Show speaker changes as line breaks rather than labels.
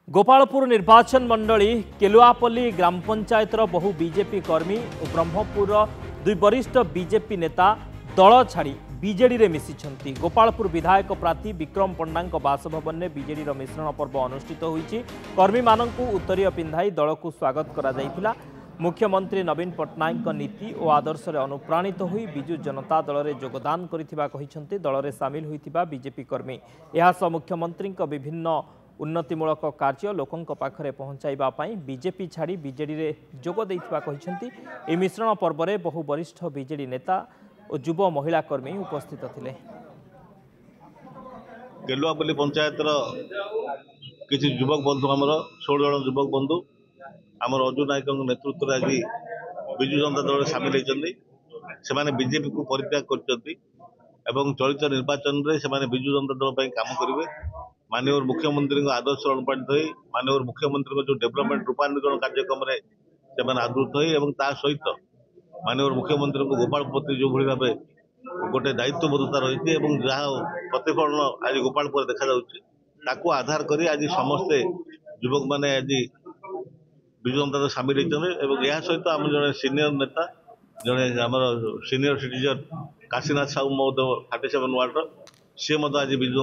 गोपालपुर निर्वाचन मंडली केलुआपल्ली ग्राम पंचायतर बहु बीजेपी कर्मी और ब्रह्मपुर दुई वरिष्ठ बीजेपी नेता दल छाड़ी बीजेडी रे मिशिछंती। गोपालपुर विधायक प्रार्थी विक्रम पंडा बासभवन में बीजेडी मिश्रण पर्व अनुष्ठित होईछि। कर्मी मानंकु उत्तरीय पिंधाई दल को स्वागत करा जायतिला। मुख्यमंत्री नवीन पट्टनायक नीति और आदर्श रे अनुप्राणित होई बिजु जनता दल रे योगदान करिथिबा कहिसंती। दल रे शामिल होइथिबा बीजेपी कर्मी एहा स मुख्यमंत्री विभिन्न उन्नतिमूलक कार्य लोकों पाखरे पहुंचाइबा पई बीजेपी छाड़ी बीजेडी रे जोग दैथिबा कहिसंती। ए मिश्रण पर्व रे बहु वरिष्ठ बीजेडी नेता और युव महिला कर्मी उपस्थित थिले।
केलुआपल्ली पंचायतर किसी युवक बंधु आमर 16 जन युवक बंधु आमर अजु नायक नेतृत्व आज विजु जनता दल सामिल होती। से बीजेपी को परित्याग कर चलित निर्वाचन में विजु जनता दल काम करेंगे। माननीय मुख्यमंत्री आदर्श अनुप्राणित हो माननीय मुख्यमंत्री जो डेवलपमेंट रूपांतरण कार्यक्रम में आदृत हो सहित माननीय मुख्यमंत्री को गोपाल प्रति जो भाई भाव गोटे दायित्वबोधता रही जहाँ प्रतिफलन आज गोपालपुर देखा जाऊँ आधार कर आज समस्ते युवक मैंने आज विजु जनता दल सामिल होती। यह सहित आम जड़े सीनियर नेता जड़े आम सीनियर सिटीजन काशीनाथ साहू महोदय 37 वार्ड सी आज विजु